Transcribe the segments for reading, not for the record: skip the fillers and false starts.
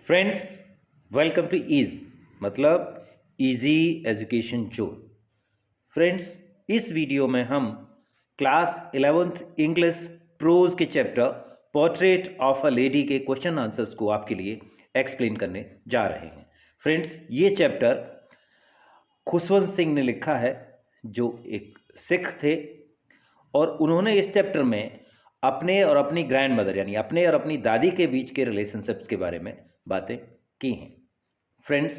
Friends, welcome to ease मतलब easy education zone. Friends, इस video में हम क्लास 11th इंग्लिश प्रोज के chapter portrait of a lady के क्वेश्चन आंसर्स को आपके लिए एक्सप्लेन करने जा रहे हैं। फ्रेंड्स, ये चैप्टर खुशवंत सिंह ने लिखा है, जो एक सिख थे, और उन्होंने इस चैप्टर में अपने और अपनी ग्रैंड मदर यानी अपने और अपनी दादी के बीच के रिलेशनशिप्स के बारे में बातें की हैं। फ्रेंड्स,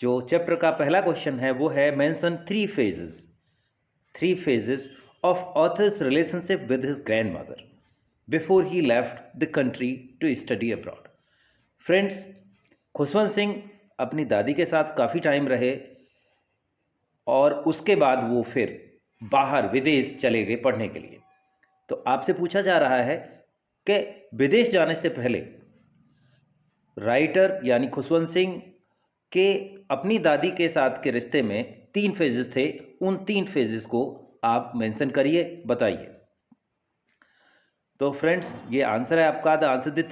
जो चैप्टर का पहला क्वेश्चन है वो है mention three phases of author's relationship with his grandmother before he left the country to study abroad. Friends, Khushwant Singh अपनी दादी के साथ काफ़ी टाइम रहे और उसके बाद वो फिर बाहर विदेश चले गए पढ़ने के लिए। तो आपसे पूछा जा रहा है कि विदेश जाने से पहले राइटर यानी खुशवंत सिंह के अपनी दादी के साथ के रिश्ते में 3 फेजेस थे। उन 3 फेजेस को आप मेंशन करिए, बताइए। तो फ्रेंड्स, ये आंसर है आपका। The answer the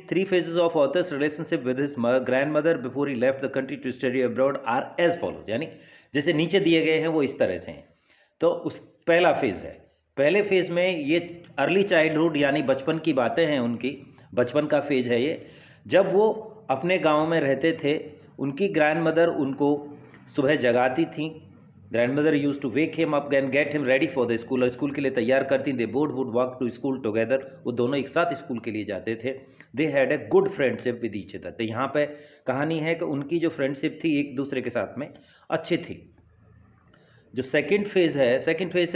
three phases of author's relationship with his grandmother before he left the country to study abroad are as follows, यानी जैसे नीचे दिए गए हैं वो इस तरह से हैं। तो उस पहला फेज है, पहले फेज में ये अर्ली चाइल्डहुड यानी बचपन की बातें हैं, उनकी बचपन का फेज है ये। जब वो अपने गांव में रहते थे, उनकी ग्रैंड मदर उनको सुबह जगाती थी। Grandmother use to wake him up and get him ready for the school, और स्कूल के लिए तैयार करती। They both would walk to school together, वो दोनों एक साथ स्कूल के लिए जाते थे। They had a good friendship with each other. तो यहाँ पे कहानी है कि उनकी जो फ्रेंडशिप थी एक दूसरे के साथ में अच्छी थी। जो सेकंड फेज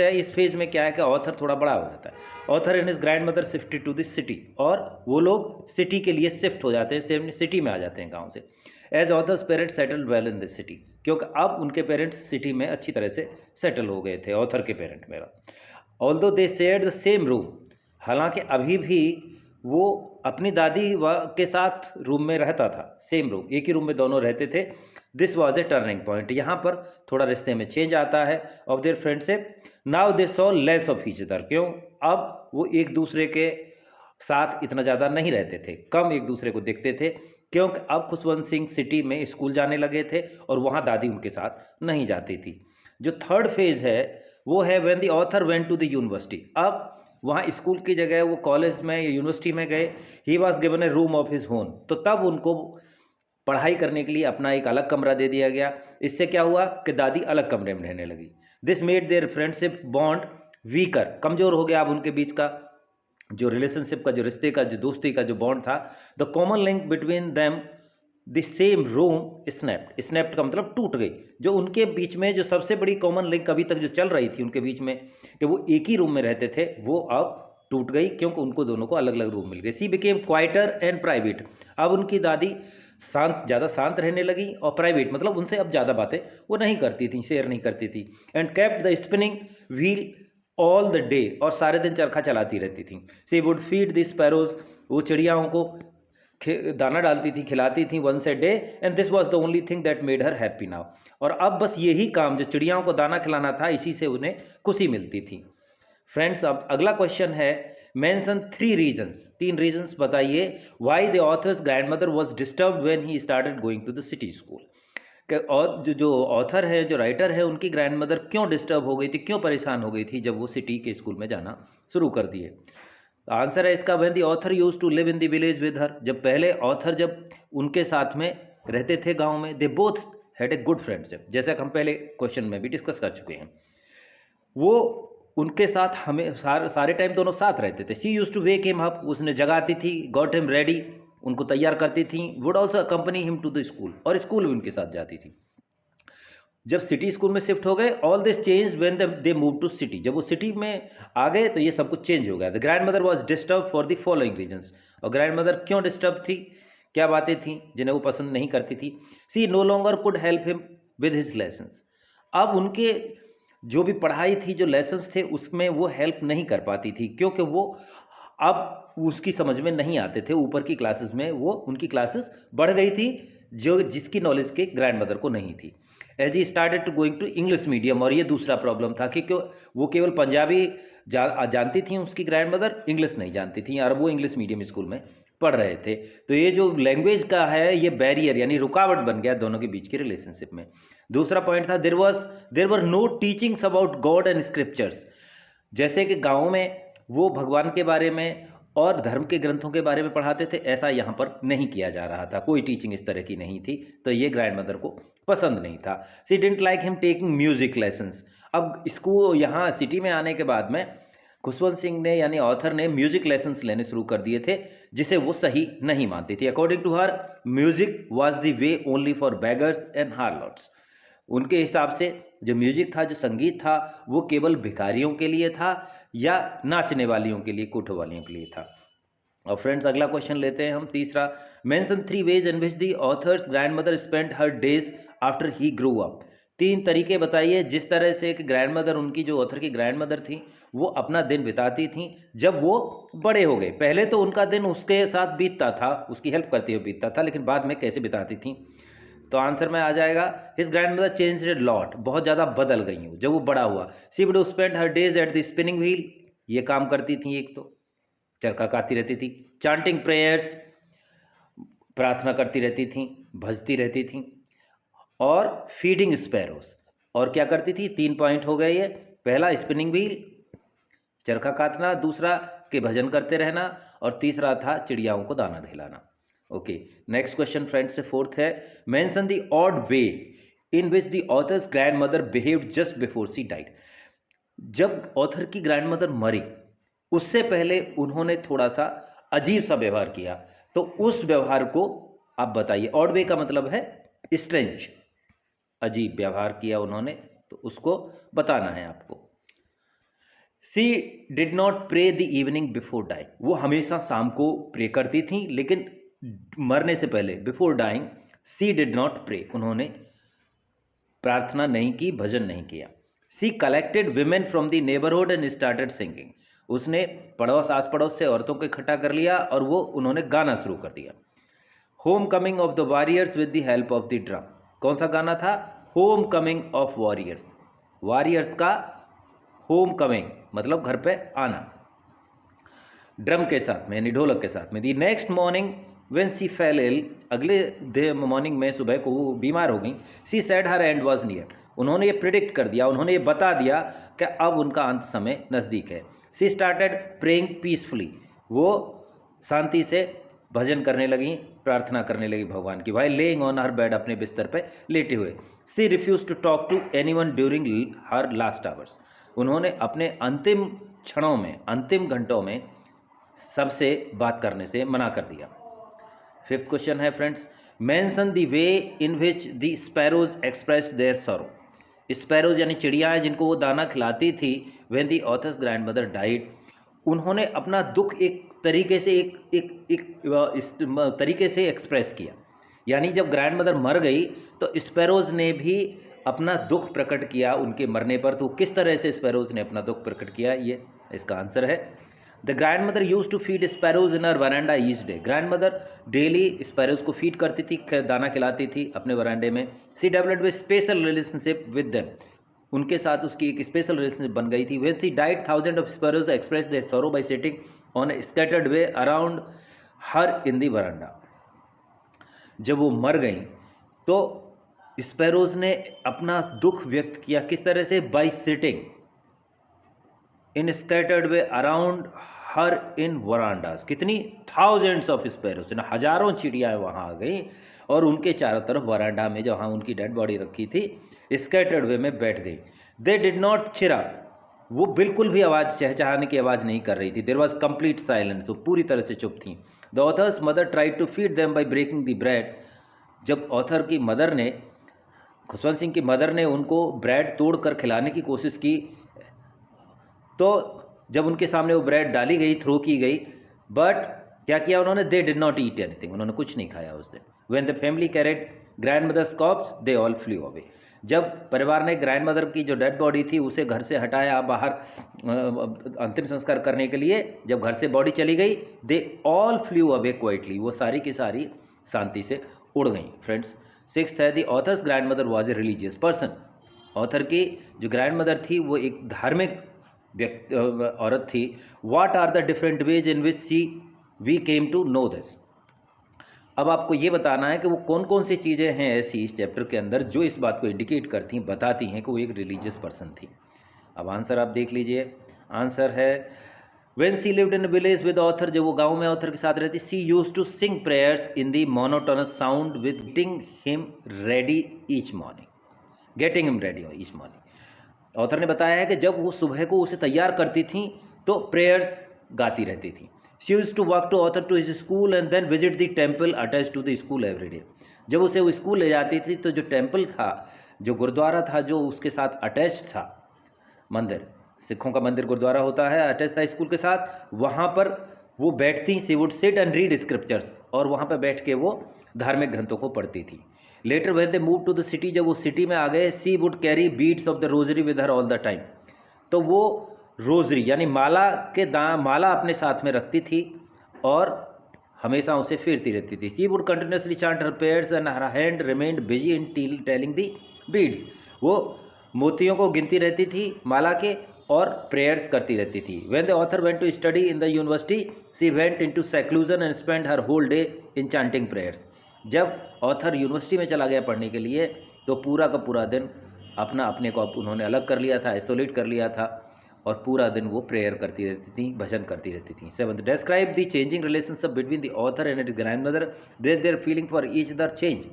है, इस फेज में क्या है कि ऑथर थोड़ा बड़ा हो जाता है। Author and his grandmother shifted to this city, और वो लोग सिटी के लिए शिफ्ट हो जाते हैं, सिटी में आ जाते हैं गांव से। As author's parents settled well in this city, क्योंकि अब उनके पेरेंट्स सिटी में अच्छी तरह से सेटल हो गए थे, ऑथर के पेरेंट मेरा। Although they shared the same room, हालांकि अभी भी वो अपनी दादी के साथ रूम में रहता था, सेम रूम, एक ही रूम में दोनों रहते थे। This was a turning point, यहाँ पर थोड़ा रिश्ते में चेंज आता है of their friendship. Now they saw less of each other, क्यों? अब वो एक दूसरे के साथ इतना ज़्यादा नहीं रहते थे, कम एक दूसरे को देखते थे, क्योंकि अब खुशवंत सिंह सिटी में स्कूल जाने लगे थे और वहाँ दादी उनके साथ नहीं जाती थी। जो थर्ड फेज है वो है when the author went to the university. अब वहाँ स्कूल की जगह वो कॉलेज में या यूनिवर्सिटी में गए। He was given A room of his home, तो तब उनको पढ़ाई करने के लिए अपना एक अलग कमरा दे दिया गया। इससे क्या हुआ कि दादी अलग कमरे में रहने लगी। This made their friendship bond weaker, कमज़ोर हो गया अब उनके बीच का जो रिलेशनशिप का, जो रिश्ते का, जो दोस्ती का जो बॉन्ड था। The common link between them the same room snapped का मतलब टूट गई। जो उनके बीच में जो सबसे बड़ी कॉमन लिंक अभी तक जो चल रही थी उनके बीच में कि वो एक ही रूम में रहते थे, वो अब टूट गई, क्योंकि उनको दोनों को अलग अलग रूम मिल गए। सी बिकेम क्वाइटर एंड प्राइवेट, अब उनकी दादी ज़्यादा शांत रहने लगी, और प्राइवेट मतलब उनसे अब ज़्यादा बातें वो नहीं करती थी, शेयर नहीं करती थी। And kept the spinning wheel all the day, और सारे दिन चरखा चलाती रहती थी। She would feed the sparrows, वो चिड़ियाओं को दाना डालती थी, खिलाती थी once a day, and this was the only thing that made her happy now. और अब बस यही काम, जो चिड़ियाओं को दाना खिलाना था, इसी से उन्हें खुशी मिलती थी। फ्रेंड्स, अब अगला क्वेश्चन है मेंशन 3 रीजन्स, 3 रीजन्स बताइए why the author's grandmother was disturbed when he started going to the city school. और जो ऑथर है, जो राइटर है, उनकी ग्रैंडमदर क्यों डिस्टर्ब हो गई थी, क्यों परेशान हो गई थी जब वो सिटी के स्कूल में जाना शुरू कर दिए। आंसर है इसका when the author use to live in the village with her, जब पहले ऑथर जब उनके साथ में रहते थे गाँव में। They both had a good friendship, जैसा कि हम पहले क्वेश्चन में भी डिस्कस कर चुके हैं। वो उनके साथ हमें सारे टाइम दोनों साथ रहते थे। She use to wake him up, उसने जगाती थी। गॉट हिम रेडी, उनको तैयार करती थी। Would also accompany him to the school, और स्कूल भी उनके साथ जाती थी। जब सिटी स्कूल में शिफ्ट हो गए, all this change when they move to city, जब वो सिटी में आ गए तो ये सब कुछ चेंज हो गया। The grandmother was disturb for the following reasons, और ग्रैंड मदर क्यों डिस्टर्ब थी, क्या बातें थी जिन्हें वो पसंद नहीं करती थी। She no longer could help him with his lessons, अब उनके जो भी पढ़ाई थी, जो लेसन्स थे, उसमें वो हेल्प नहीं कर पाती थी, क्योंकि वो अब उसकी समझ में नहीं आते थे। ऊपर की क्लासेस में वो उनकी क्लासेस बढ़ गई थी, जो जिसकी नॉलेज के ग्रैंड मदर को नहीं थी। As he started to going to English medium, और ये दूसरा प्रॉब्लम था कि वो केवल पंजाबी जानती थी उसकी ग्रैंड मदर, इंग्लिश नहीं जानती थी और वो इंग्लिश मीडियम स्कूल में पढ़ रहे थे। तो ये जो लैंग्वेज का है ये बैरियर यानी रुकावट बन गया दोनों के बीच के रिलेशनशिप में। दूसरा पॉइंट था there were no teachings about God and scriptures. जैसे कि गाँव में वो भगवान के बारे में और धर्म के ग्रंथों के बारे में पढ़ाते थे, ऐसा यहाँ पर नहीं किया जा रहा था, कोई टीचिंग इस तरह की नहीं थी। तो ये ग्रैंड मदर को पसंद नहीं था। सी didn't like him taking music lessons. अब इसको यहाँ सिटी में आने के बाद में खुशवंत सिंह ने यानी ऑथर ने म्यूजिक लेसन्स लेने शुरू कर दिए थे, जिसे वो सही नहीं मानती थी। According to her music was the way only for beggars and harlots. उनके हिसाब से जो म्यूजिक था, जो संगीत था, वो केवल भिखारियों के लिए था या नाचने वालियों के लिए, कोठो वालियों के लिए था। और फ्रेंड्स अगला क्वेश्चन लेते हैं हम, तीसरा। Mention 3 veg in which the author's grand mother spent her days after he grow up. 3 तरीके बताइए जिस तरह से एक ग्रैंड मदर, उनकी जो ऑथर की ग्रैंड मदर थी, वो अपना दिन बिताती थी जब वो बड़े हो गए। पहले तो उनका दिन उसके साथ बीतता था, उसकी हेल्प करते हुए बीतता था, लेकिन बाद में कैसे बिताती थी। तो आंसर में आ जाएगा his grand mother changed lot, बहुत ज़्यादा बदल गई हूँ जब वो बड़ा हुआ। She would spend her days at the spinning wheel, ये काम करती थी, एक तो चरखा काटती रहती थी। चांटिंग प्रेयर्स, प्रार्थना करती रहती थी, भजती रहती थी। और फीडिंग स्पैरोस, और क्या करती थी? 3 पॉइंट हो गए ये। पहला स्पिनिंग व्हील, चरखा काटना, दूसरा के भजन करते रहना, और तीसरा था चिड़ियाओं को दाना दिलाना। ओके, नेक्स्ट क्वेश्चन फ्रेंड्स से फोर्थ है। Mention the odd way in which the author's grand mother behaved just before she died. जब ऑथर की ग्रैंड मदर मरी उससे पहले उन्होंने थोड़ा सा अजीब सा व्यवहार किया, तो उस व्यवहार को आप बताइए। ऑड वे का मतलब है स्ट्रेंज, अजीब व्यवहार किया उन्होंने, तो उसको बताना है आपको। She did not pray the evening before dying, वो हमेशा शाम को प्रे करती थी, लेकिन मरने से पहले, before dying, she did not pray, उन्होंने प्रार्थना नहीं की, भजन नहीं किया। She collected women from the neighbourhood and started singing, उसने पड़ोस, आस पड़ोस से औरतों को इकट्ठा कर लिया और वो उन्होंने गाना शुरू कर दिया। Home coming of the warriors with the help of the drum, कौन सा गाना था? Home coming of warriors, warriors का होम कमिंग मतलब घर पे आना, ड्रम के साथ में यानी ढोलक के साथ में। The next morning when she fell ill, अगले मॉर्निंग में सुबह को वो बीमार हो गई। She said her end was near, उन्होंने ये प्रिडिक्ट कर दिया, उन्होंने ये बता दिया कि अब उनका अंत समय नज़दीक है। सी स्टार्टेड प्रेइंग पीसफुली, वो शांति से भजन करने लगी, प्रार्थना करने लगी भगवान की। While laying on her bed, अपने बिस्तर पे लेटे हुए। She refuse to talk to anyone during her last hours, उन्होंने अपने अंतिम क्षणों में, अंतिम घंटों में सबसे बात करने से मना कर दिया। फिफ्थ क्वेश्चन है friends, mention the way in which the sparrows expressed their sorrow. Sparrows यानी चिड़िया हैं जिनको वो दाना खिलाती थी। When the author's grandmother died, उन्होंने अपना दुख एक तरीके से इस तरीके से एक्सप्रेस किया, यानी जब ग्रैंड मदर मर गई तो स्पैरोज ने भी अपना दुख प्रकट किया उनके मरने पर। तो किस तरह से स्पैरोज ने अपना दुख प्रकट किया, ये इसका आंसर है। The grandmother use to feed sparrows in her veranda each day, grandmother daily sparrows को फीड करती थी, दाना खिलाती थी अपने वरांडे में। She developed with special relationship with them, उनके साथ उसकी एक स्पेशल रिलेशनशिप बन गई थी। When she died thousand of sparrows express their sorrow by sitting on a scattered way around her in the veranda, जब वो मर गई तो स्पैरोज ने अपना दुख व्यक्त किया किस तरह से? By sitting in scattered way around her in verandas. कितनी? थाउजेंड्स ऑफ स्पैरोज, हजारों चिड़ियाँ वहाँ आ गई और उनके चारों तरफ वरांडा में जहाँ उनकी डेड बॉडी रखी थी स्कैटर्ड वे में बैठ गई। दे डिड नॉट चिरा, वो बिल्कुल भी आवाज़, चहचहाने की आवाज़ नहीं कर रही थी। देयर वॉज कंप्लीट साइलेंस, वो पूरी तरह से चुप थी। The author's mother tried to feed them by breaking the bread, जब ऑथर की मदर ने, खुशवंत सिंह की मदर ने उनको ब्रेड तोड़कर खिलाने की कोशिश की, तो जब उनके सामने वो ब्रेड डाली गई, थ्रो की गई, बट क्या किया उन्होंने? They did not eat anything, उन्होंने कुछ नहीं खाया उस दिन। When the family carried grandmother's corpse they all flew away, जब परिवार ने ग्रैंड मदर की जो डेड बॉडी थी उसे घर से हटाया बाहर अंतिम संस्कार करने के लिए, जब घर से बॉडी चली गई, दे ऑल फ्लू अवे क्वाइटली, वो सारी की सारी शांति से उड़ गई। फ्रेंड्स, सिक्स्थ है, the author's grandmother was a religious person, author की जो ग्रैंड मदर थी वो एक धार्मिक औरत थी. What are the different ways in which we came to know this. अब आपको ये बताना है कि वो कौन कौन सी चीज़ें हैं ऐसी इस चैप्टर के अंदर जो इस बात को इंडिकेट करती हैं, बताती हैं कि वो एक रिलीजियस पर्सन थी. अब आंसर आप देख लीजिए. आंसर है When she lived in a village with author, जब वो गांव में ऑथर के साथ रहती, she used to sing prayers in the monotonous sound with getting him ready each morning. Getting him ready each morning. Author ने बताया है कि जब वो सुबह को उसे तैयार करती थी तो प्रेयर्स गाती रहती थी. She used to walk to author to his school and then visit the temple attached to the school every day. जब उसे वो स्कूल ले जाती थी तो जो टेम्पल था, जो गुरुद्वारा था, जो उसके साथ अटैच था, मंदिर, सिखों का मंदिर गुरुद्वारा होता है, अटैच था स्कूल के साथ, वहाँ पर वो बैठती. She would sit and read scriptures, और वहाँ पर बैठ के वो धार्मिक ग्रंथों को पढ़ती थी. Later when they move to the city, जब वो सिटी में आ गए, she would carry beads of the rosary with her all the time. तो वो रोजरी यानी माला अपने साथ में रखती थी और हमेशा उसे फेरती रहती थी. She would continuously chant her prayers and her hand remained busy in telling the beads. वो मोतियों को गिनती रहती थी माला के और प्रेयर्स करती रहती थी. When the author went to study in the university, she went into seclusion and spend her whole day in chanting prayers. जब ऑथर यूनिवर्सिटी में चला गया पढ़ने के लिए तो पूरा का पूरा दिन अपने को उन्होंने अलग कर लिया था, आइसोलेट कर लिया था, और पूरा दिन वो प्रेयर करती रहती थी, भजन करती रहती थी. 7th, describe the changing relationship between the author and his grandmother, their feeling for each other change.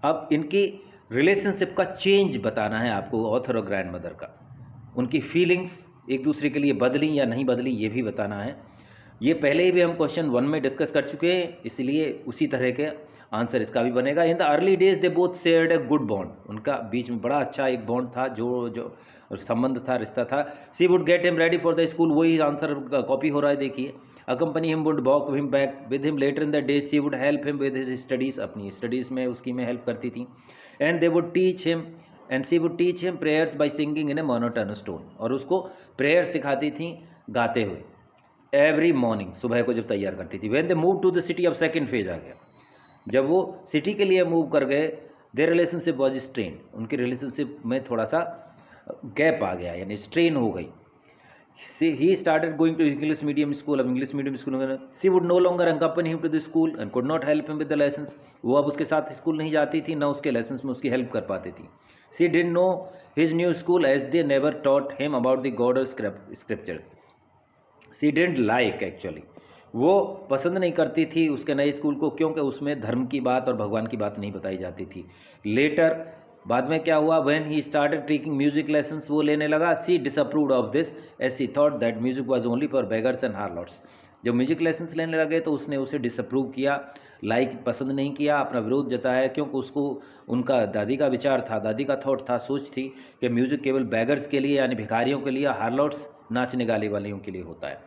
अब इनकी रिलेशनशिप का चेंज बताना है आपको, ऑथर और ग्रैंडमदर का. उनकी फीलिंग्स एक दूसरे के लिए बदली या नहीं बदली ये भी बताना है. ये पहले ही भी हम क्वेश्चन 1 में डिस्कस कर चुके हैं, इसलिए उसी तरह के आंसर इसका भी बनेगा. In the early days they both shared a good bond. उनका बीच में बड़ा अच्छा एक बॉन्ड था, जो संबंध था, रिश्ता था. She would get him ready for the school. वही आंसर कॉपी हो रहा है, देखिए. Accompany him would walk him back with him later in the day. She would help him with his studies. अपनी स्टडीज़ में उसकी में हेल्प करती थी. And they would teach him and she would teach him prayers by singing in a monotonous tone. और उसको prayer सिखाती थी गाते हुए एवरी मॉर्निंग, सुबह को जब तैयार करती थी. When they move to the city, अब सेकंड फेज आ गया. जब वो सिटी के लिए मूव कर गए, देयर रिलेशनशिप वॉज स्ट्रेन. उनकी रिलेशनशिप में थोड़ा सा गैप आ गया, यानी स्ट्रेन हो गई. He started going to English medium school. अब इंग्लिश मीडियम स्कूल में she would no longer accompany him to the school and could not help him with the lessons. वो अब उसके साथ स्कूल नहीं जाती थी, ना उसके लेसन्स में उसकी हेल्प कर पाती थी. She didn't know his new school as they never taught him about the God और scriptures. She didn't like, actually वो पसंद नहीं करती थी उसके नए स्कूल को, क्योंकि उसमें धर्म की बात और भगवान की बात नहीं बताई जाती थी. लेटर बाद में क्या हुआ, when he started taking music lessons, वो लेने लगा. She disapproved of this as she thought that music was only for beggars and harlots. जब म्यूजिक लेसन्स लेने लगे तो उसने उसे डिसअप्रूव किया, पसंद नहीं किया, अपना विरोध जताया, क्योंकि उसको उनका दादी का विचार था, दादी का थॉट था, सोच थी कि म्यूजिक केवल बेगर्स के लिए यानी भिखारियों के लिए, हार्लॉट्स नाचने गाने वालों के लिए होता है.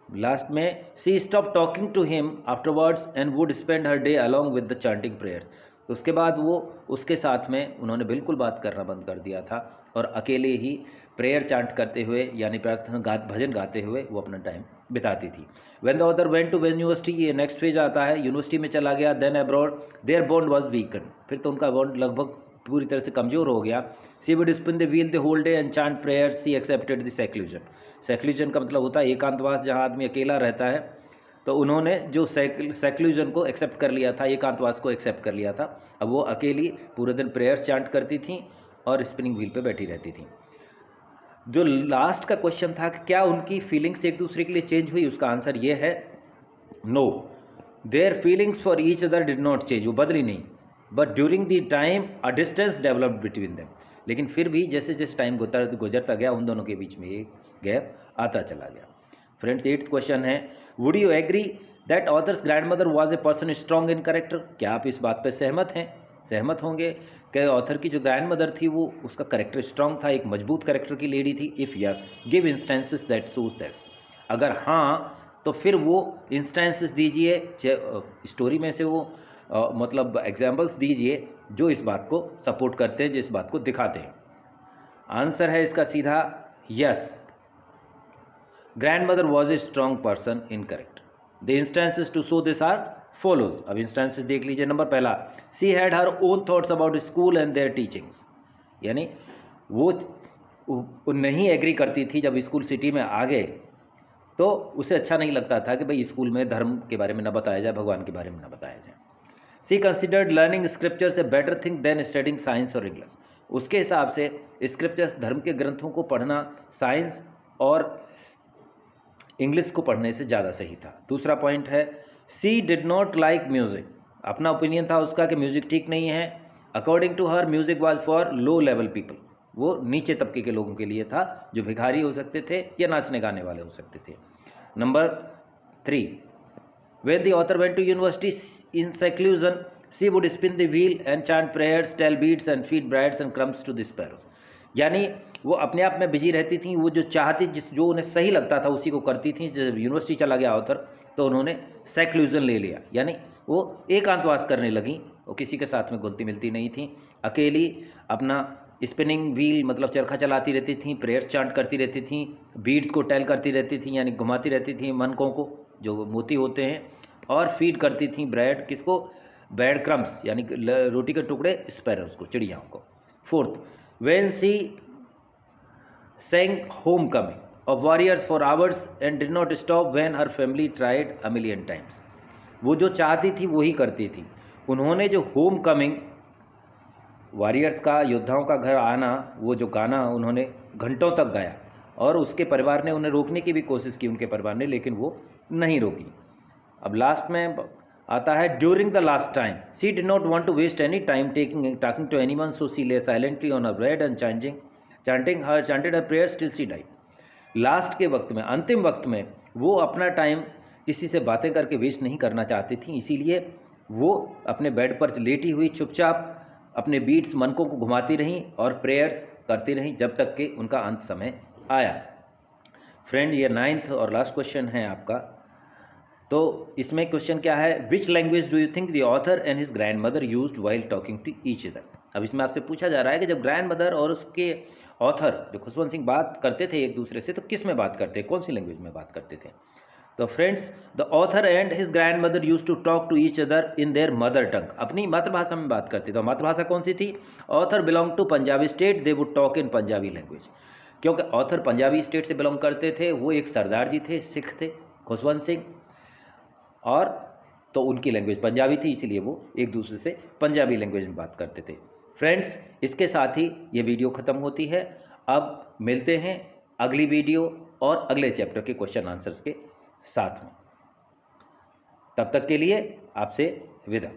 लास्ट में she stop talking to him afterwards and would spend her day along with the chanting prayers. उसके बाद वो उसके साथ में उन्होंने बिल्कुल बात करना बंद कर दिया था और अकेले ही प्रेयर चांट करते हुए यानी प्रार्थना भजन गाते हुए वो अपना टाइम बिताती थी. When the author went to university, ये नेक्स्ट फेज आता है, यूनिवर्सिटी में चला गया. Then abroad their bond was weaken. फिर तो उनका बॉन्ड लगभग पूरी तरह से कमज़ोर हो गया. She would spin the wheel the whole day and chant prayer. She accepted the seclusion. Seclusion का मतलब होता है एकांतवास, जहाँ आदमी अकेला रहता है. तो उन्होंने जो सेक्लूजन को एक्सेप्ट कर लिया था, एकांतवास को एक्सेप्ट कर लिया था. अब वो अकेली पूरे दिन प्रेयर्स चांट करती थी और स्पिनिंग व्हील पे बैठी रहती थी. जो लास्ट का क्वेश्चन था कि क्या उनकी फीलिंग्स एक दूसरे के लिए चेंज हुई, उसका आंसर ये है no. Their feelings for each other did not change, वो बदली नहीं. But during the time a distance developed between them. लेकिन फिर भी जैसे जैसे टाइम गुजरता गया उन दोनों के बीच में एक गैप आता चला गया. फ्रेंड्स, 8th क्वेश्चन है, would you agree that author's grandmother was a person strong in character. क्या आप इस बात पर सहमत होंगे कि ऑथर की जो ग्रैंडमदर थी वो उसका कैरेक्टर स्ट्रॉन्ग था, एक मजबूत कैरेक्टर की लेडी थी. If yes, give instances that shows that. अगर हाँ तो फिर वो इंस्टेंसेस दीजिए, स्टोरी में से वो मतलब एग्जाम्पल्स दीजिए जो इस बात को सपोर्ट करते हैं, जिस बात को दिखाते हैं. आंसर है इसका सीधा yes. Grandmother was a strong person in character. The instances to show this are follows. अब इंस्टेंसेस देख लीजिए. नंबर पहला, she had her own thoughts about school and their teachings. यानी वो वो नहीं एग्री करती थी जब स्कूल सिटी में आ गए, तो उसे अच्छा नहीं लगता था कि भाई स्कूल में धर्म के बारे में ना बताया जाए, भगवान के बारे में ना बताया जाए। She considered learning scriptures a better thing than studying science और इंग्लिश। उसके हिसाब से स्क्रिप्चर्स, धर्म के ग्रंथों को पढ़ना साइंस और इंग्लिश को पढ़ने से ज़्यादा सही था। दूसरा पॉइंट है, she did not like music. अपना ओपिनियन था उसका कि म्यूज़िक ठीक नहीं है। According to her music was for low level people. वो नीचे तबके के लोगों के लिए था, जो भिखारी हो सकते थे या नाचने गाने वाले हो सकते थे। Number 3, when the author went to university in seclusion, she would spin the wheel and chant prayers, tell beads and feed breads and crumbs to the sparrows। यानी वो अपने आप में बिजी रहती थी, वो जो चाहती, जो उन्हें सही लगता था उसी को करती थी। जब यूनिवर्सिटी चला गया ऑथर तो उन्होंने सेक्लूजन ले लिया, यानी वो एकांतवास करने लगी, वो किसी के साथ में घुलती मिलती नहीं थी, अकेली अपना स्पिनिंग व्हील मतलब चरखा चलाती रहती थी, प्रेयर्स चांट करती रहती थी, बीड्स को टेल करती रहती थी यानी घुमाती रहती थी मनकों को जो मोती होते हैं, और फीड करती थी ब्रेड, किसको, ब्रेड क्रम्स यानी रोटी के टुकड़े स्पैरोज को, चिड़ियाओं को। 4th, when she sang homecoming of warriors for hours and did not stop when her family tried a million times। वो जो चाहती थी वही करती थी। उन्होंने जो होम कमिंग, वॉरियर्स का, योद्धाओं का घर आना, वो जो गाना उन्होंने घंटों तक गाया, और उसके परिवार ने उन्हें रोकने की भी कोशिश की, उनके परिवार ने, लेकिन वो नहीं रोकी। अब लास्ट में आता है, during the last time she did not want to waste any time talking to anyone, so she lay silently on her bed and chanted her prayers till she died. Last के वक्त में, अंतिम वक्त में वो अपना टाइम किसी से बातें करके वेस्ट नहीं करना चाहती थी, इसीलिए वो अपने बेड पर लेटी हुई चुपचाप अपने बीट्स मनकों को घुमाती रहीं और प्रेयर्स करती रहीं जब तक कि उनका अंत समय आया। फ्रेंड, ये 9th और लास्ट क्वेश्चन है आपका। तो इसमें क्वेश्चन क्या है, which language do you think the author and his grandmother used while talking to each other. अब इसमें आपसे पूछा जा रहा है कि जब ग्रैंड मदर और उसके ऑथर जो खुशवंत सिंह बात करते थे एक दूसरे से, तो किस में बात करते, कौन सी लैंग्वेज में बात करते थे। तो friends, the author and his grandmother use to talk to each other in their mother tongue. अपनी मातृभाषा में बात करते थे। तो मातृभाषा कौन सी थी, author belong to Punjabi state, they would talk in Punjabi language. क्योंकि ऑथर पंजाबी स्टेट से बिलोंग करते थे, वो एक सरदार जी थे, सिख थे खुशवंत सिंह, और तो उनकी लैंग्वेज पंजाबी थी, इसलिए वो एक दूसरे से पंजाबी लैंग्वेज में बात करते थे। फ्रेंड्स, इसके साथ ही ये वीडियो ख़त्म होती है। अब मिलते हैं अगली वीडियो और अगले चैप्टर के क्वेश्चन आंसर्स के साथ में। तब तक के लिए आपसे विदा।